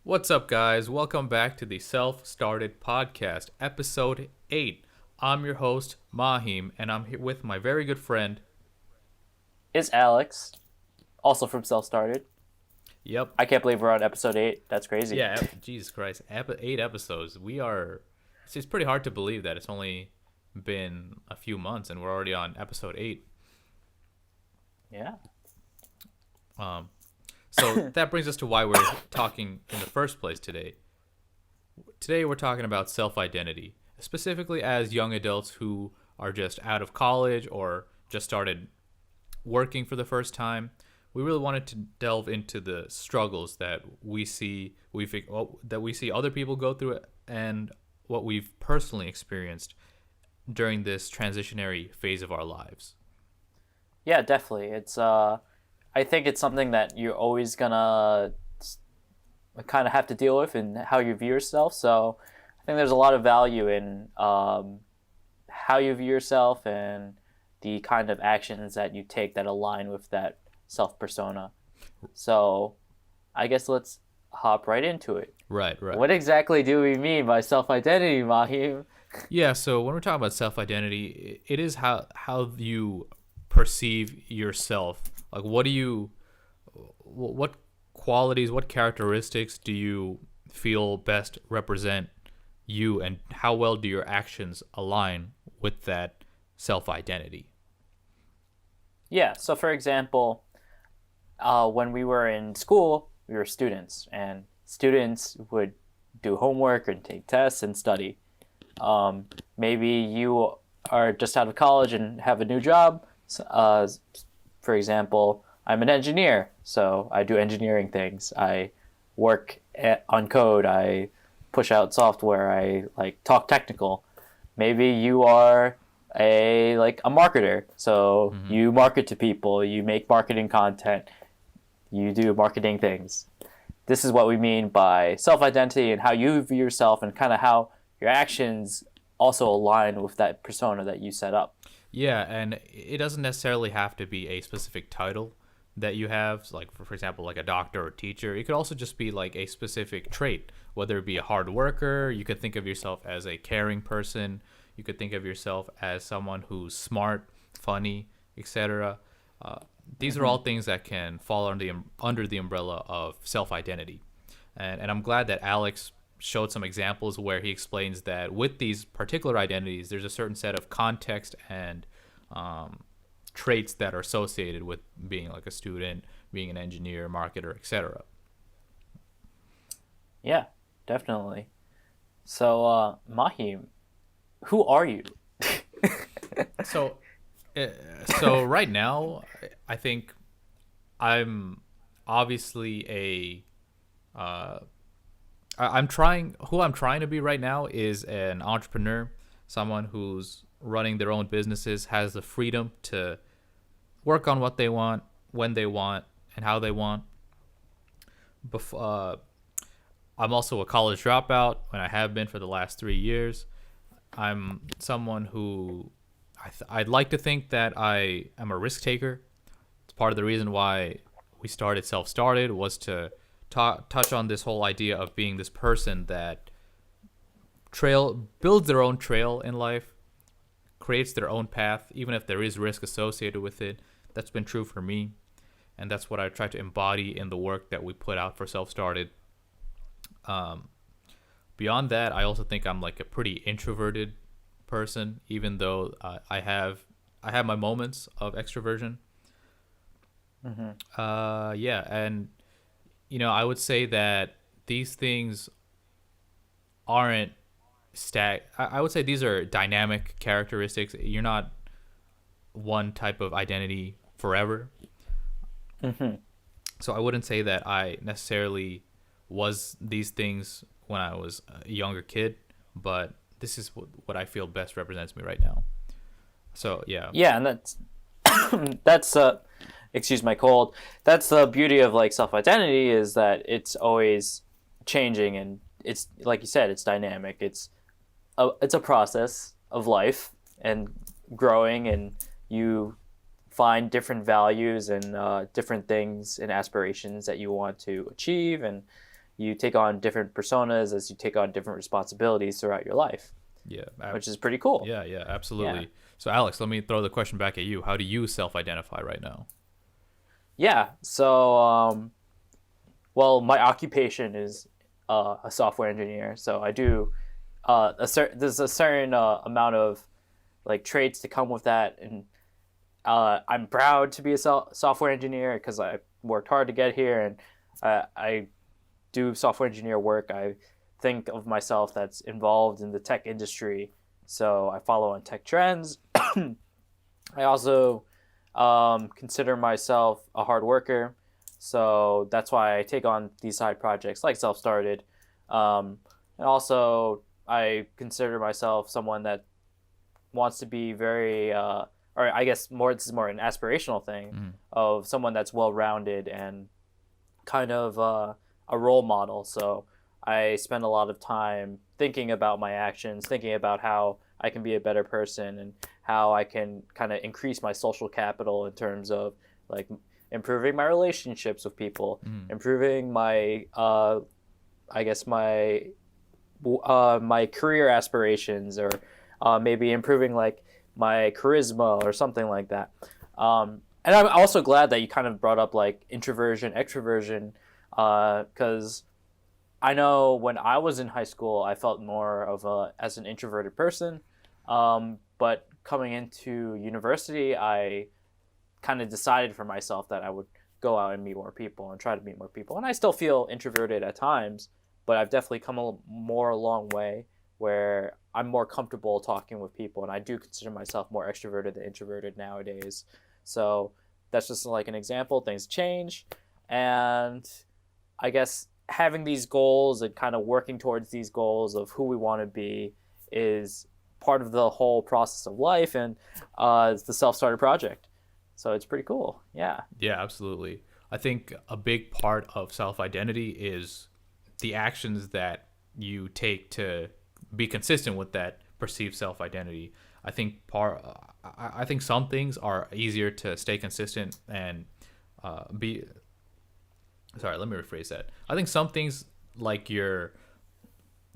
What's up, guys? Welcome back to the Self Started Podcast, episode 8. I'm your host, Mahim, and I'm here with my very good friend. Is Alex, also from Self Started. Yep. I can't believe we're on episode 8. That's crazy. Yeah, Jesus Christ. 8 episodes. It's pretty hard to believe that it's only been a few months and we're already on episode 8. Yeah. So that brings us to why we're talking in the first place today. Today we're talking about self-identity, specifically as young adults who are just out of college or just started working for the first time. We really wanted to delve into the struggles that we see other people go through and what we've personally experienced during this transitionary phase of our lives. Yeah, definitely. I think it's something that you're always gonna kind of have to deal with in how you view yourself. So I think there's a lot of value in how you view yourself and the kind of actions that you take that align with that self persona. So I guess let's hop right into it. Right. What exactly do we mean by self identity, Mahim? Yeah, so when we're talking about self-identity, it is how you perceive yourself. Like what qualities, what characteristics do you feel best represent you, and how well do your actions align with that self-identity? Yeah, so for example, when we were in school, we were students, and students would do homework and take tests and study. Maybe you are just out of college and have a new job. For example, I'm an engineer, so I do engineering things. I work on code. I push out software. I talk technical. Maybe you are a marketer, so you market to people. You make marketing content. You do marketing things. This is what we mean by self-identity and how you view yourself and kind of how your actions also align with that persona that you set up. Yeah, and it doesn't necessarily have to be a specific title that you have, like for example, like a doctor or teacher. It could also just be like a specific trait, whether it be a hard worker. You could think of yourself as a caring person. You could think of yourself as someone who's smart, funny, etc. These are all things that can fall under the umbrella of self-identity. And I'm glad that Alex showed some examples where he explains that with these particular identities, there's a certain set of context and traits that are associated with being like a student, being an engineer, marketer, etc. Yeah, definitely. So, Mahim, who are you? So, so right now, I think I'm obviously I'm trying. Who I'm trying to be right now is an entrepreneur, someone who's running their own businesses, has the freedom to work on what they want, when they want, and how they want. I'm also a college dropout, and I have been for the last 3 years. I'm someone who I'd like to think that I am a risk taker. It's part of the reason why we started Self-Started was to touch on this whole idea of being this person that builds their own trail in life, creates their own path, even if there is risk associated with it. That's been true for me, and that's what I try to embody in the work that we put out for Self-Started. Beyond that, I also think I'm like a pretty introverted person, even though I have my moments of extroversion. Yeah, and I would say that these things aren't I would say these are dynamic characteristics. You're not one type of identity forever. So I wouldn't say that I necessarily was these things when I was a younger kid, but this is what I feel best represents me right now. So yeah. Yeah, and that's excuse my cold. That's the beauty of like self-identity is that it's always changing and it's like you said, it's dynamic. It's a process of life and growing, and you find different values and different things and aspirations that you want to achieve, and you take on different personas as you take on different responsibilities throughout your life, Yeah. which is pretty cool. Yeah, Yeah. absolutely. So Alex, let me throw the question back at you. How do you self-identify right now? Yeah. So, well, my occupation is a software engineer. So I do there's a certain amount of like traits to come with that, and I'm proud to be a software engineer because I worked hard to get here, and I do software engineer work. I think of myself that's involved in the tech industry, so I follow on tech trends. I also consider myself a hard worker, so that's why I take on these side projects like Self Started. And also, I consider myself someone that wants to be very, or I guess more, this is more an aspirational thing Mm. of someone that's well rounded and kind of a role model. So I spend a lot of time thinking about my actions, thinking about how I can be a better person and how I can kind of increase my social capital in terms of like improving my relationships with people, Mm. improving my, I guess my career aspirations, or maybe improving like my charisma or something like that. And I'm also glad that you kind of brought up like introversion, extroversion, because I know when I was in high school, I felt more of a as an introverted person. But coming into university, I kind of decided for myself that I would go out and meet more people and try to meet more people. And I still feel introverted at times, but I've definitely come a long way where I'm more comfortable talking with people, and I do consider myself more extroverted than introverted nowadays. So that's just like an example. Things change, and I guess having these goals and kind of working towards these goals of who we want to be is part of the whole process of life, and it's the self-started project. So it's pretty cool. Yeah. Yeah, absolutely. I think a big part of self-identity is the actions that you take to be consistent with that perceived self-identity. I think some things are easier to stay consistent and be. Sorry, let me rephrase that. I think some things like your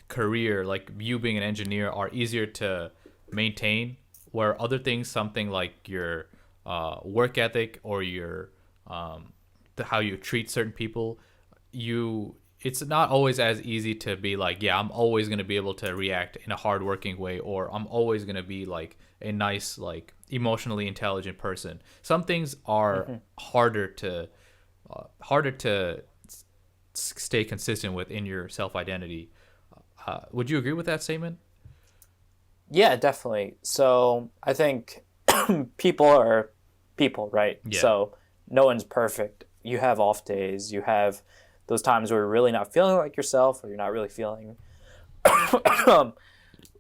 career, like you being an engineer, are easier to maintain, where other things, something like your work ethic or your how you treat certain people, it's not always as easy to be like, yeah, I'm always going to be able to react in a hardworking way, or I'm always going to be like a nice, like emotionally intelligent person. Some things are harder to stay consistent with in your self identity. Would you agree with that statement? Yeah, definitely. So I think people are people, right? Yeah. So no one's perfect. You have off days. You have those times where you're really not feeling like yourself, or you're not really feeling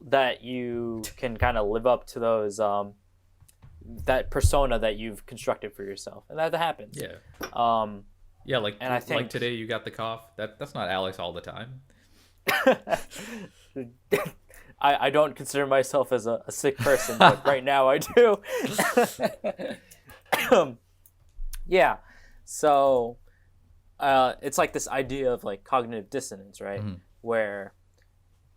that you can kind of live up to those that persona that you've constructed for yourself, and that happens. Yeah. Um, Yeah, like and I think today you got the cough. That's not Alex all the time. I don't consider myself as a sick person, but right now I do. Yeah. So it's like this idea of like cognitive dissonance, right? Mm-hmm. Where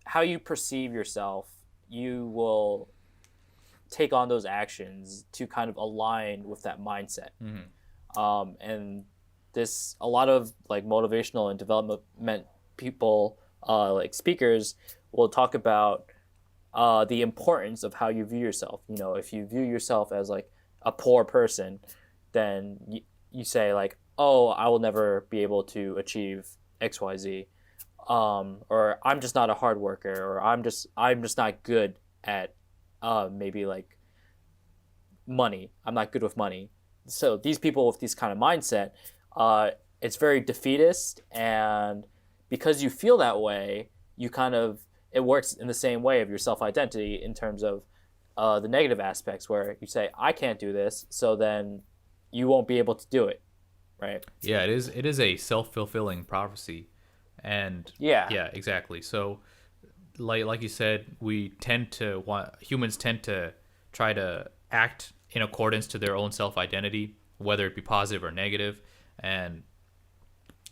how you perceive yourself, you will take on those actions to kind of align with that mindset. And this, a lot of like motivational and development people, like speakers, will talk about the importance of how you view yourself. You know, if you view yourself as like a poor person, then you say like, oh, I will never be able to achieve XYZ, or I'm just not a hard worker, or I'm just not good at maybe like money. I'm not good with money. So these people with this kind of mindset, it's very defeatist, and because you feel that way, you kind of, it works in the same way of your self identity in terms of the negative aspects, where you say I can't do this, so then you won't be able to do it, right? Yeah, it is. It is a self-fulfilling prophecy, and Yeah. yeah, exactly. So, like you said, humans tend to try to act in accordance to their own self-identity, whether it be positive or negative, and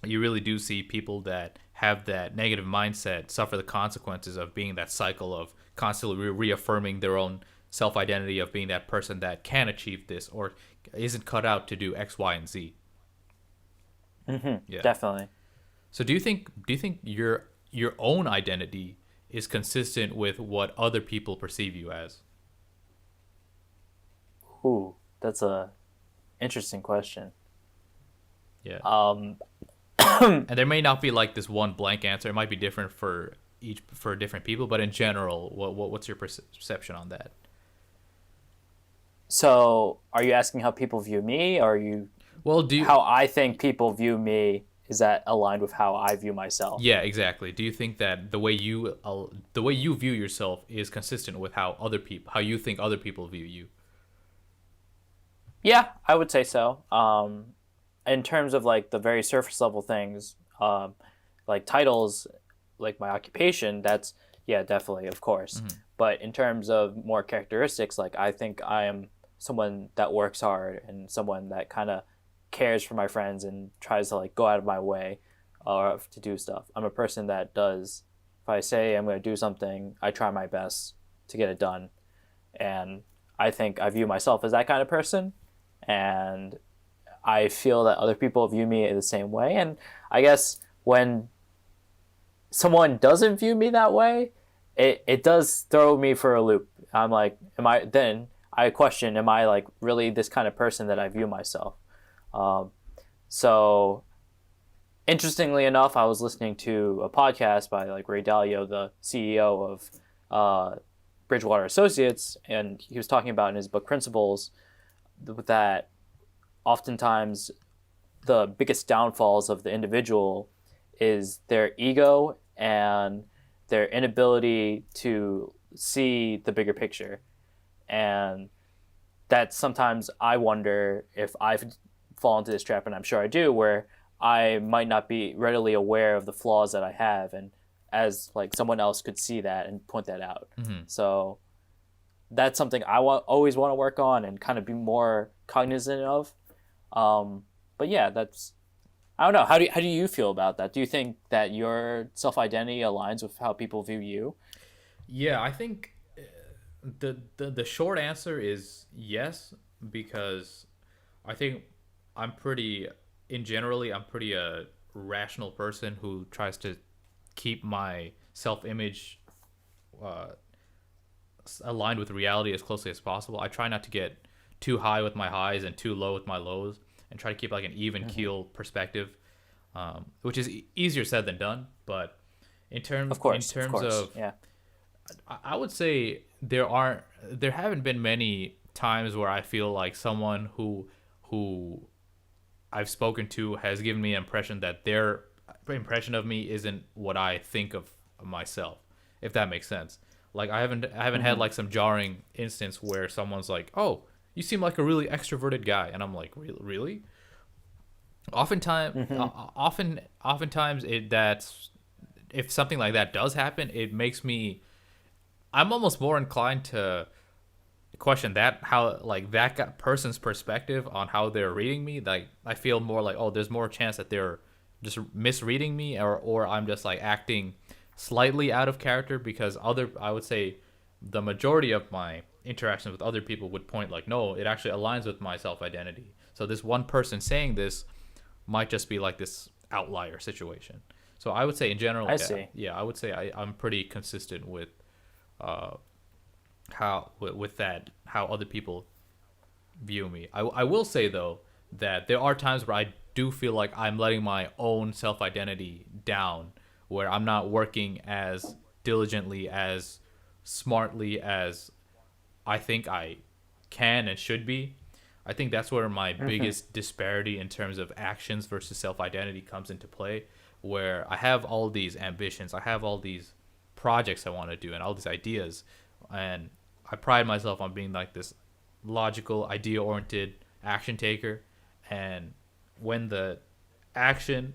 you really do see people that have that negative mindset suffer the consequences of being that cycle of constantly reaffirming their own self identity of being that person that can achieve this or isn't cut out to do X, Y, and Z. Yeah. Definitely. So do you think your own identity is consistent with what other people perceive you as? Ooh, that's a interesting question. Yeah. Um, And there may not be like this one blank answer. It might be different for different people, but in general, what's your perception on that? so are you asking how people view me, or are you Well, do you how I think people view me? Is that aligned with how I view myself? Yeah, exactly. Do you think that the way you view yourself is consistent with how you think other people view you? Yeah, I would say so. In terms of like the very surface level things, like titles, like my occupation, that's yeah, definitely, of course. But in terms of more characteristics, like I think I am someone that works hard and someone that kind of cares for my friends and tries to like go out of my way to do stuff. I'm a person that does. If I say I'm going to do something, I try my best to get it done, and I think I view myself as that kind of person, and I feel that other people view me the same way. And I guess when someone doesn't view me that way, it does throw me for a loop. I'm like, then I question, am I like really this kind of person that I view myself? Um, so interestingly enough, I was listening to a podcast by like Ray Dalio, the CEO of Bridgewater Associates, and he was talking about in his book Principles that oftentimes the biggest downfalls of the individual is their ego and their inability to see the bigger picture. And that sometimes I wonder if I've fallen into this trap, and I'm sure I do, where I might not be readily aware of the flaws that I have, and as like someone else could see that and point that out. So that's something I always want to work on and kind of be more cognizant of. But yeah, that's I don't know. How do you feel about that? Do you think that your self identity aligns with how people view you? Yeah, I think the short answer is yes, because I think I'm pretty a rational person who tries to keep my self image uh, aligned with reality as closely as possible. I try not to get too high with my highs and too low with my lows, and try to keep like an even keel perspective, which is easier said than done. But in terms of yeah. I would say there haven't been many times where I feel like someone who I've spoken to has given me an impression that their impression of me isn't what I think of myself, if that makes sense. Like I haven't had like some jarring instance where someone's like, "Oh, you seem like a really extroverted guy," and I'm like, "Really?" Oftentimes that's if something like that does happen, it makes me. I'm almost more inclined to question that how like person's perspective on how they're reading me. Like I feel more like, oh, there's more chance that they're just misreading me, or I'm just like acting slightly out of character, because I would say the majority of my interactions with other people would point like, no, it actually aligns with my self identity. So this one person saying this might just be like this outlier situation. So I would say in general, I would say I'm pretty consistent with how other people view me. I will say though that there are times where I do feel like I'm letting my own self identity down, where I'm not working as diligently, as smartly as I think I can and should be. I think that's where my biggest disparity in terms of actions versus self identity comes into play, where I have all these ambitions, I have all these projects I want to do and all these ideas, and I pride myself on being like this logical, idea oriented action taker. And when the action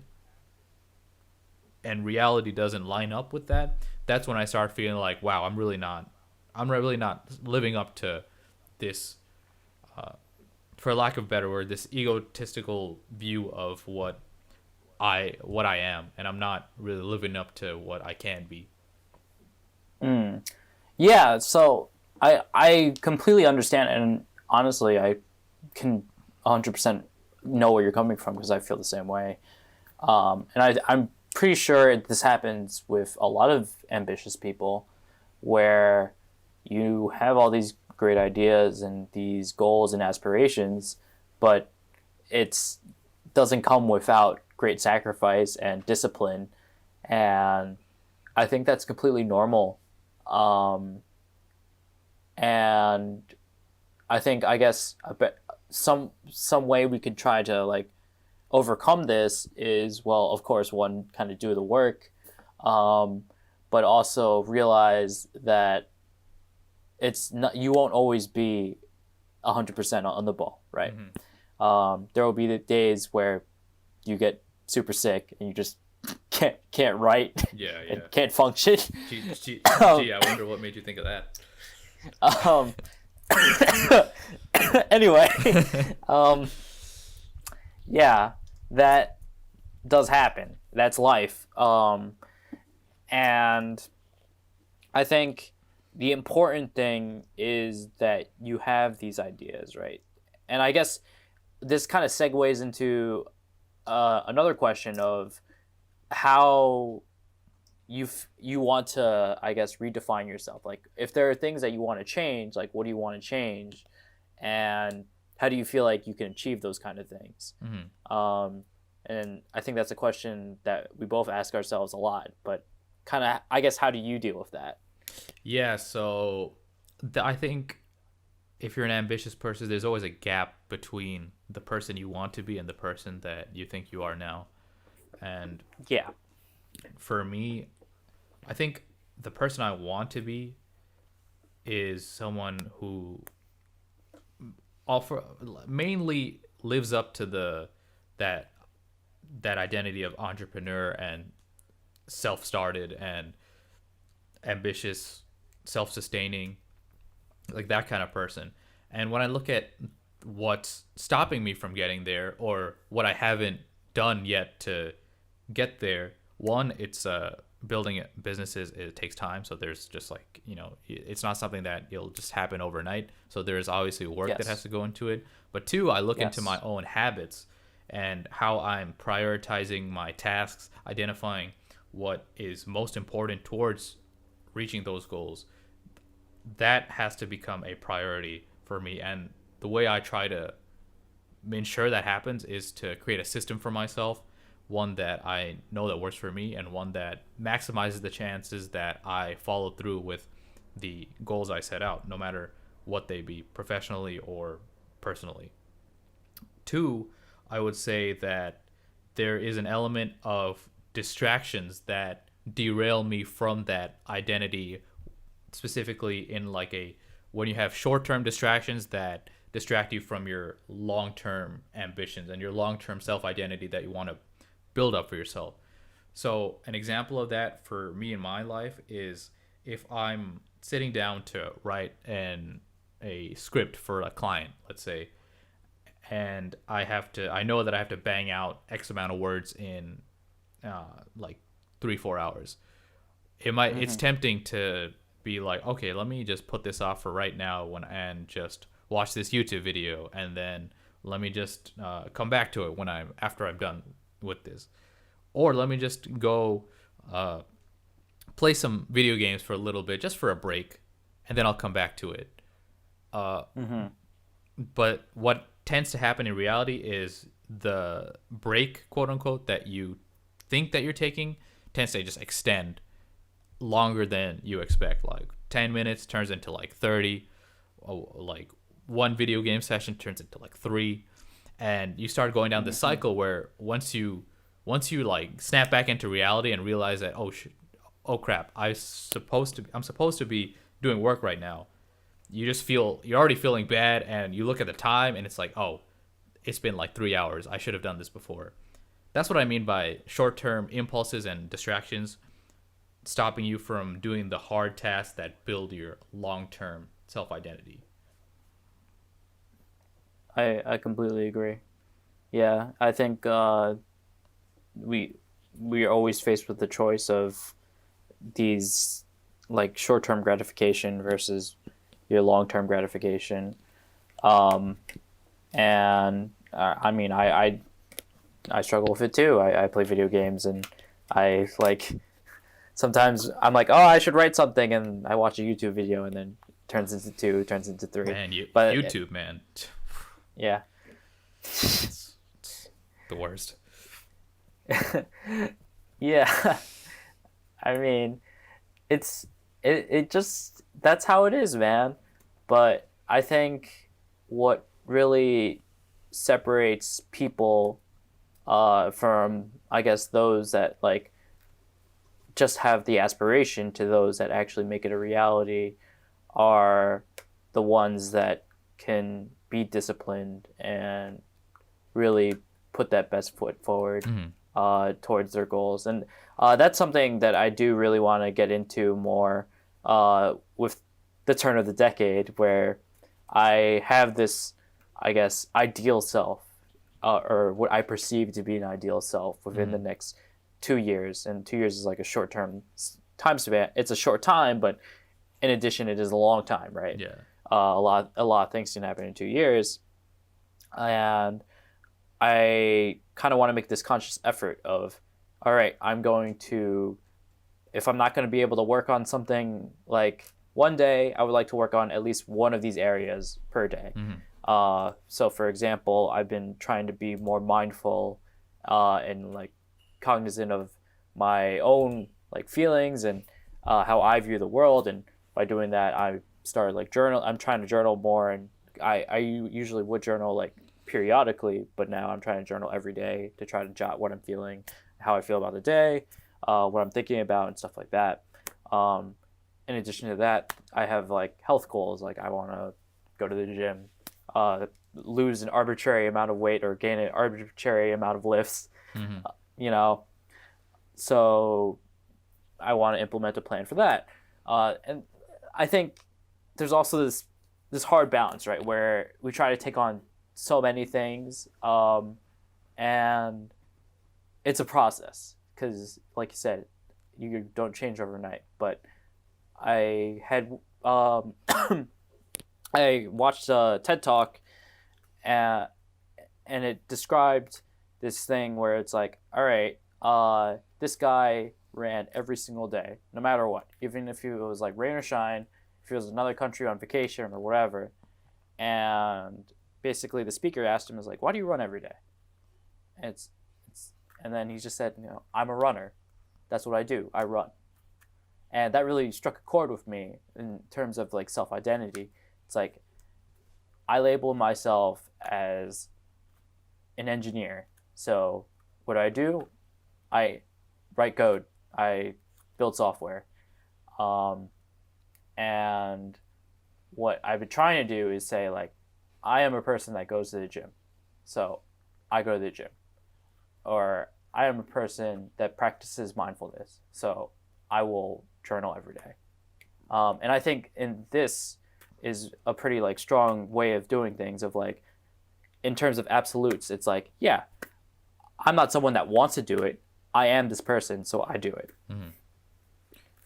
and reality doesn't line up with that, that's when I start feeling like, wow, I'm really not living up to this, for lack of a better word, this egotistical view of what what I am, and I'm not really living up to what I can be. Yeah, so I completely understand, and honestly, I can 100% know where you're coming from because I feel the same way. And I'm pretty sure this happens with a lot of ambitious people, where you have all these great ideas and these goals and aspirations, but it's doesn't come without great sacrifice and discipline, and I think that's completely normal. Um, and I guess some way we could try to like overcome this is, well, of course, one, kind of do the work, um, but also realize that it's not, you won't always be 100% on the ball, right? There will be the days where you get super sick and you just can't write Yeah, and yeah. can't function. Gee, I wonder what made you think of that. Um, anyway, um, yeah, that does happen. That's life. And I think the important thing is that you have these ideas, right? And I guess this kind of segues into another question of how you want to, I guess, redefine yourself. Like, if there are things that you want to change, like, what do you want to change, and how do you feel like you can achieve those kind of things? And I think that's a question that we both ask ourselves a lot. But kind of, I guess, how do you deal with that? Yeah, so I think if you're an ambitious person, there's always a gap between the person you want to be and the person that you think you are now. And Yeah. for me, I think the person I want to be is someone who offer mainly lives up to the that that identity of entrepreneur and self-started and ambitious, self-sustaining, like that kind of person. And when I look at what's stopping me from getting there, or what I haven't done yet to get there, one, it's building businesses. It takes time, so there's just like, it's not something that it'll just happen overnight. So there's obviously work that has Yes. to go into it. But two, I look into my Yes. own habits and how I'm prioritizing my tasks, identifying what is most important towards reaching those goals. That has to become a priority for me. And the way I try to ensure that happens is to create a system for myself, one that I know that works for me, and one that maximizes the chances that I follow through with the goals I set out, no matter what they be, professionally or personally. Two, I would say that there is an element of distractions that derail me from that identity, specifically in like a when you have short-term distractions that distract you from your long-term ambitions and your long-term self-identity that you want to build up for yourself. So an example of that for me in my life is if I'm sitting down to write a script for a client, let's say, and I know that I have to bang out X amount of words in like 3-4 hours. It's tempting to be like, okay, let me just put this off for right now and just watch this YouTube video, and then let me just come back to it after I'm done with this, or let me just go play some video games for a little bit, just for a break, and then I'll come back to it. But what tends to happen in reality is the break, quote unquote, that you think that you're taking tends to just extend longer than you expect. Like 10 minutes turns into like 30. Like one video game session turns into like 3. And you start going down this cycle where once you like snap back into reality and realize that, oh crap, I'm supposed to be doing work right now. You're already feeling bad, and you look at the time and it's like, oh, it's been like 3 hours. I should have done this before. That's what I mean by short-term impulses and distractions stopping you from doing the hard tasks that build your long-term self-identity. I completely agree. Yeah, I think we are always faced with the choice of these like short-term gratification versus your long-term gratification. Um, and I mean, I struggle with it too. I play video games and I like sometimes I'm like, oh, I should write something, and I watch a YouTube video, and then turns into two, turns into three. Man, but YouTube, man, yeah, it's the worst. yeah. I mean, it just that's how it is, man. But I think what really separates people from, I guess, those that like just have the aspiration to those that actually make it a reality are the ones that can be disciplined and really put that best foot forward towards their goals. And that's something that I do really want to get into more with the turn of the decade, where I have this, I guess, ideal self, or what I perceive to be an ideal self within the next 2 years. And 2 years is like a short term time span. It's a short time, but in addition, it is a long time, right? Yeah. A lot of things can happen in 2 years, and I kind of want to make this conscious effort of, all right, I'm going to, if I'm not going to be able to work on something, like one day, I would like to work on at least one of these areas per day. So for example, I've been trying to be more mindful and like cognizant of my own like feelings and how I view the world. And by doing that, I started like I'm trying to journal more, and I usually would journal like periodically, but now I'm trying to journal every day to try to jot what I'm feeling, how I feel about the day, what I'm thinking about, and stuff like that. In addition to that, I have like health goals, like I want to go to the gym, lose an arbitrary amount of weight or gain an arbitrary amount of lifts, you know. So I want to implement a plan for that. And I think there's also this hard balance, right, where we try to take on so many things, and it's a process because, like you said, you don't change overnight. But I had I watched a TED Talk, and it described this thing where it's like, all right, this guy ran every single day, no matter what, even if it was like rain or shine, if it was another country on vacation or whatever. And basically the speaker asked him, is like, why do you run every day? And and then he just said, I'm a runner. That's what I do. I run. And that really struck a chord with me in terms of like self-identity. It's like, I label myself as an engineer. So what do? I write code. I build software. And what I've been trying to do is say, like, I am a person that goes to the gym. So I go to the gym. Or I am a person that practices mindfulness. So I will journal every day. And I think in this is a pretty like strong way of doing things, of like, in terms of absolutes, it's like, yeah, I'm not someone that wants to do it. I am this person, so I do it.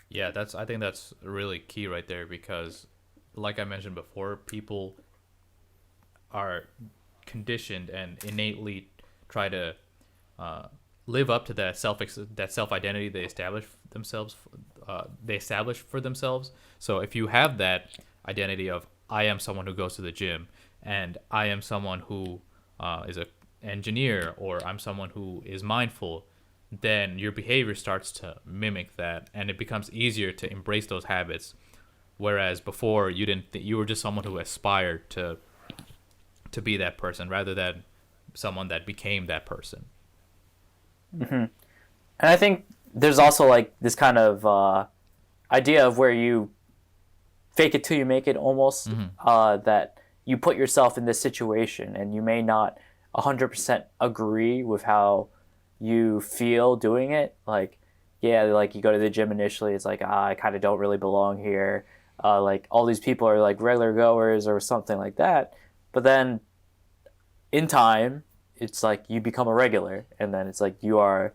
Yeah, I think that's really key right there, because like I mentioned before, people are conditioned and innately try to live up to that self identity they establish for themselves. So if you have that identity of, I am someone who goes to the gym, and I am someone who is an engineer, or I'm someone who is mindful, then your behavior starts to mimic that, and it becomes easier to embrace those habits. Whereas before, you didn't. You were just someone who aspired to be that person, rather than someone that became that person. And I think there's also like this kind of idea of where you fake it till you make it, almost, that you put yourself in this situation and you may not 100% agree with how you feel doing it. Like, yeah, like you go to the gym initially, it's like, I kind of don't really belong here. Like all these people are like regular goers or something like that. But then in time, it's like you become a regular, and then it's like you are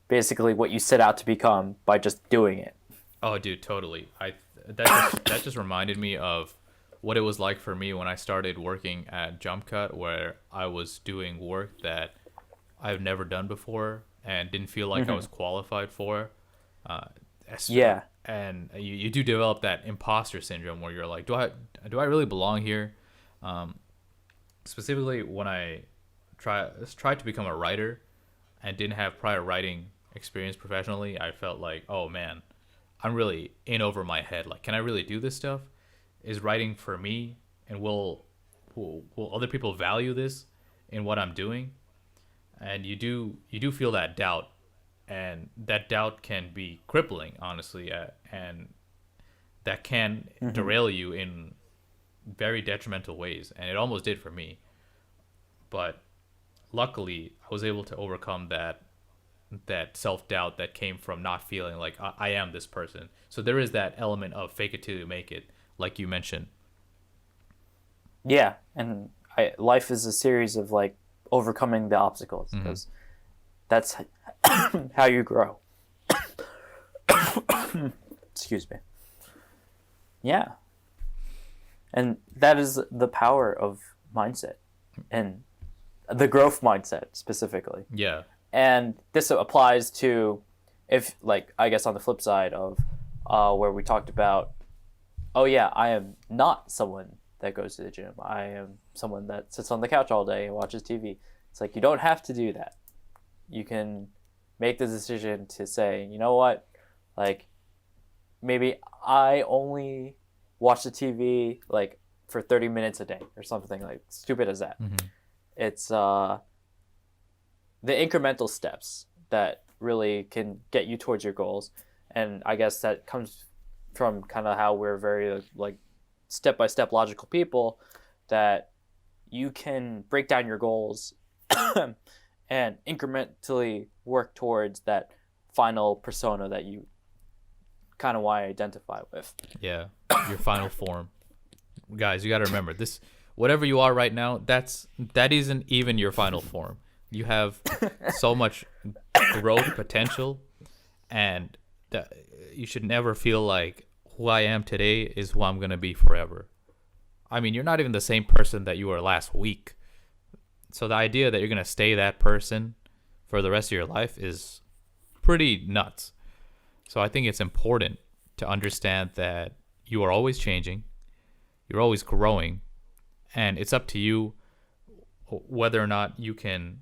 basically what you set out to become by just doing it. Oh, dude, totally. That just reminded me of what it was like for me when I started working at Jump Cut, where I was doing work that I've never done before and didn't feel like I was qualified for. Uh, Yeah. And you do develop that imposter syndrome where you're like, do I really belong here? Specifically when I tried to become a writer and didn't have prior writing experience professionally, I felt like, oh man, I'm really in over my head. Like, can I really do this stuff? Is writing for me? And will other people value this in what I'm doing? And you do feel that doubt, and that doubt can be crippling, honestly, and that can derail you in very detrimental ways, and it almost did for me. But luckily, I was able to overcome that self-doubt that came from not feeling like I am this person. So there is that element of fake it till you make it, like you mentioned. Yeah, and life is a series of like overcoming the obstacles, because that's how you grow. Excuse me. Yeah. And that is the power of mindset, and the growth mindset specifically. Yeah. And this applies to, if like, I guess on the flip side of where we talked about, oh yeah, I am not someone that goes to the gym. I am someone that sits on the couch all day and watches TV. It's like, you don't have to do that. You can make the decision to say, you know what, like, maybe I only watch the TV like for 30 minutes a day or something like stupid as that. It's the incremental steps that really can get you towards your goals. And I guess that comes from kind of how we're very like step-by-step logical people, that you can break down your goals and incrementally work towards that final persona that you kind of want to identify with. Yeah, your final form. Guys, you got to remember this. Whatever you are right now, that isn't even your final form. You have so much growth potential, and that you should never feel like who I am today is who I'm gonna be forever. I mean, you're not even the same person that you were last week. So the idea that you're gonna stay that person for the rest of your life is pretty nuts. So I think it's important to understand that you are always changing, you're always growing, and it's up to you whether or not you can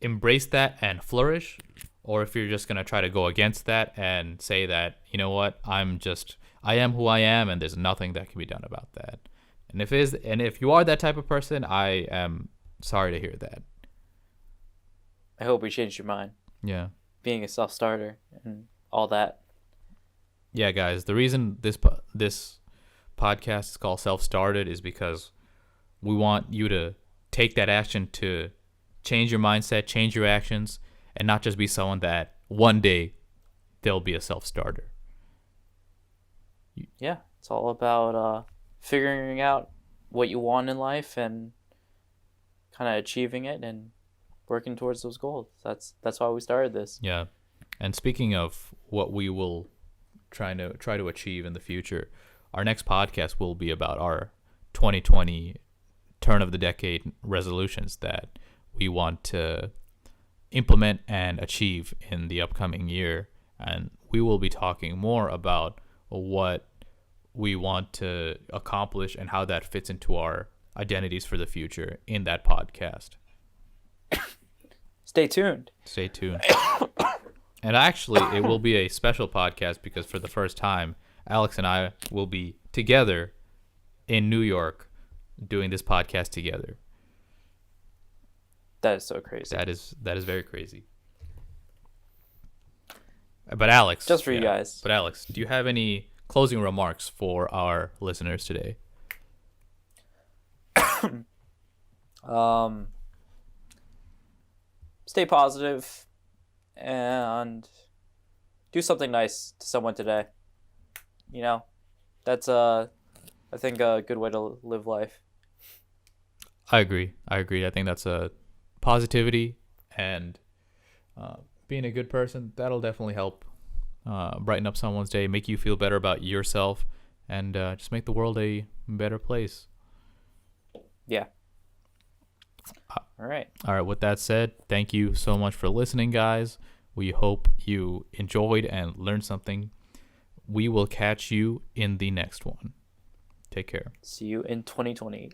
embrace that and flourish, or if you're just going to try to go against that and say that, you know what, I am who I am and there's nothing that can be done about that. And if you are that type of person, I am sorry to hear that. I hope we changed your mind. Yeah. Being a self-starter and all that. Yeah, guys, the reason this podcast is called Self-Started is because we want you to take that action to change your mindset, change your actions, and not just be someone that one day they'll be a self-starter. Yeah, it's all about figuring out what you want in life and kind of achieving it and working towards those goals. That's why we started this. Yeah. And speaking of what we will try to achieve in the future, our next podcast will be about our 2020 turn of the decade resolutions that we want to implement and achieve in the upcoming year. And we will be talking more about what we want to accomplish and how that fits into our identities for the future in that podcast. Stay tuned. Stay tuned. And actually, it will be a special podcast because for the first time, Alex and I will be together in New York doing this podcast together. That is so crazy. That is very crazy. But Alex, just for you guys. But Alex, do you have any closing remarks for our listeners today? Stay positive and do something nice to someone today. You know, that's I think a good way to live life. I agree. I think that's a positivity and being a good person, that'll definitely help brighten up someone's day, make you feel better about yourself, and just make the world a better place. Yeah. All right. All right. With that said, thank you so much for listening, guys. We hope you enjoyed and learned something. We will catch you in the next one. Take care. See you in 2020.